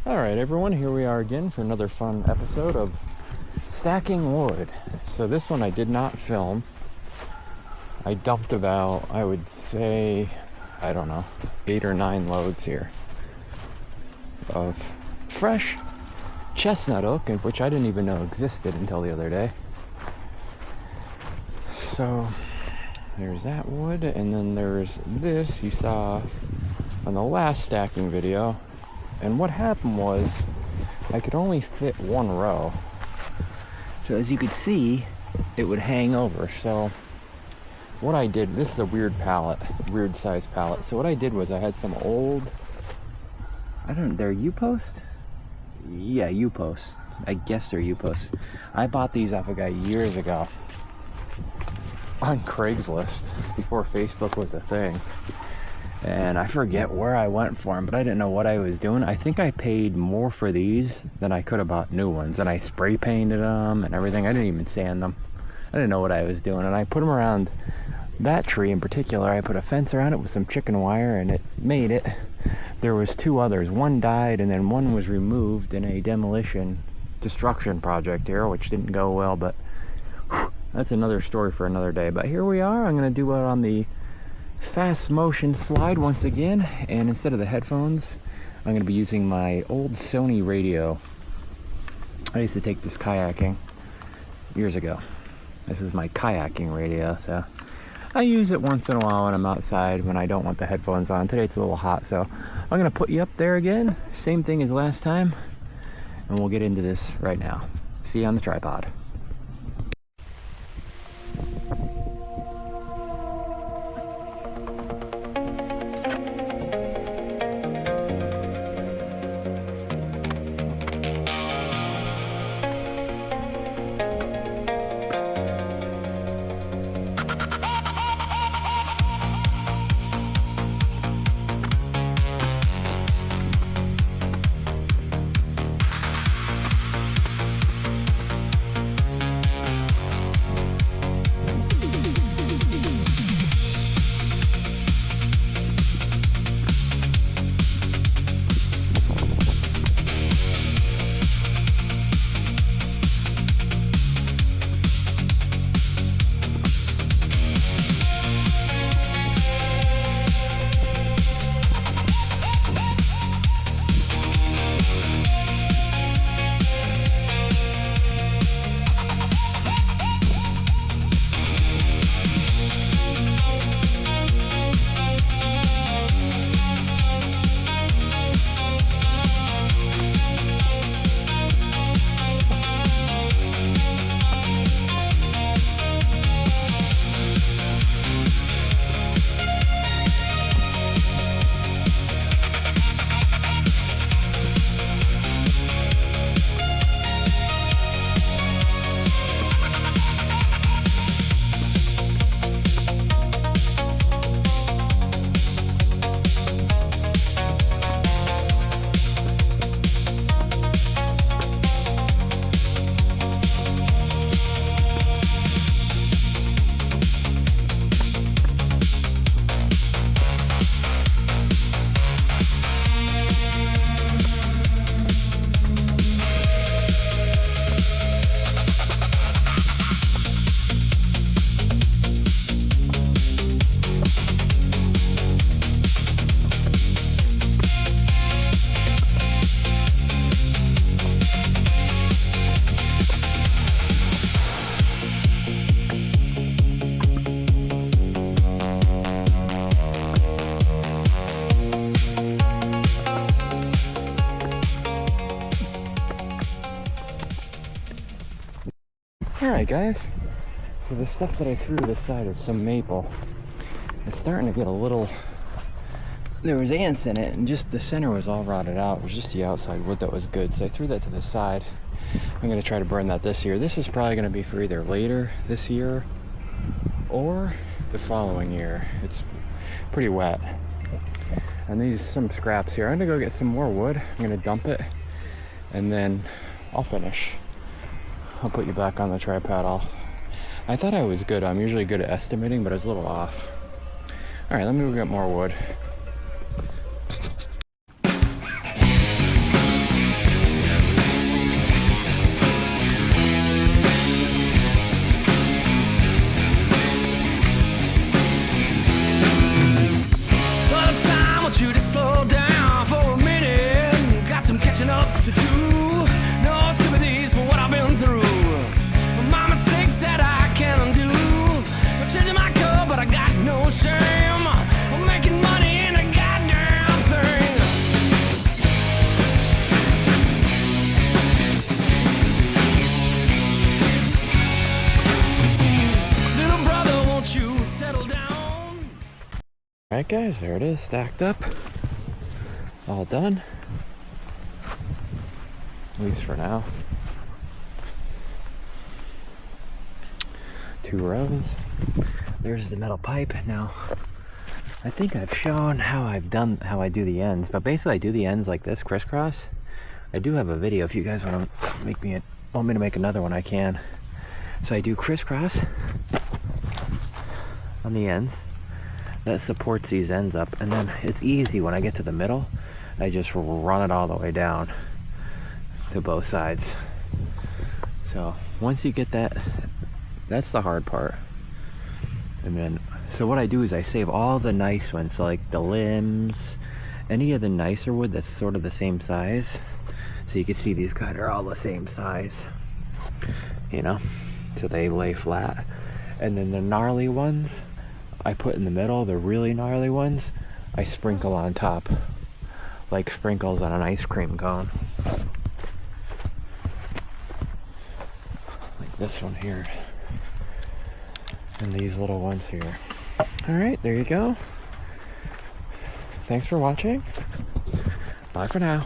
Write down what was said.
Alright everyone, here we are again for another fun episode of stacking wood. So this one I did not film. I dumped about, I would say, I don't know, 8 or 9 loads here of fresh chestnut oak, which I didn't even know existed until the other day. So there's that wood, and then there's this you saw on the last stacking video. And what happened was I could only fit one row. So as you could see, it would hang over. So what I did, this is a weird pallet, weird size pallet. So what I did was I had some old, they're U-post? Yeah, U-post. I guess they're U-post. I bought these off a guy years ago on Craigslist before Facebook was a thing. And I forget where I went for them, but I didn't know what I was doing. I think I paid more for these than I could have bought new ones. And I spray painted them and everything. I didn't even sand them. I didn't know what I was doing. And I put them around that tree in particular. I put a fence around it with some chicken wire, and it made it. There was 2 others. One died, and then one was removed in a destruction project here, which didn't go well. But whew, that's another story for another day. But here we are. I'm going to do it on the fast motion slide once again, and instead of the headphones I'm going to be using my old Sony radio. I used to take this kayaking years ago. This is my kayaking radio, so I use it once in a while when I'm outside when I don't want the headphones on. Today it's a little hot, so I'm going to put you up there again, same thing as last time, and we'll get into this right now. See you on the tripod. Alright guys, so the stuff that I threw to the side is some maple. It's starting to get a little, there was ants in it, and just the center was all rotted out. It was just the outside wood that was good, so I threw that to the side. I'm going to try to burn that this year. This is probably going to be for either later this year or the following year. It's pretty wet. And these some scraps here. I'm going to go get some more wood. I'm going to dump it, and then I'll finish. I'll put you back on the tripod. I thought I was good. I'm usually good at estimating, but I was a little off. All right, let me go get more wood. Alright guys, there it is, stacked up. All done. At least for now. 2 rows. There's the metal pipe. Now, I think I've shown how I do the ends, but basically I do the ends like this, crisscross. I do have a video. If you guys want me to make another one, I can. So I do crisscross on the ends. That supports these ends up, and then it's easy when I get to the middle. I just run it all the way down to both sides. So once you get that, that's the hard part. And then, so what I do is I save all the nice ones, so like the limbs, any of the nicer wood that's sort of the same size. So you can see these guys are all the same size, you know, so they lay flat. And then the gnarly ones I put in the middle. The really gnarly ones I sprinkle on top, like sprinkles on an ice cream cone. Like this one here. And these little ones here. Alright, there you go. Thanks for watching. Bye for now.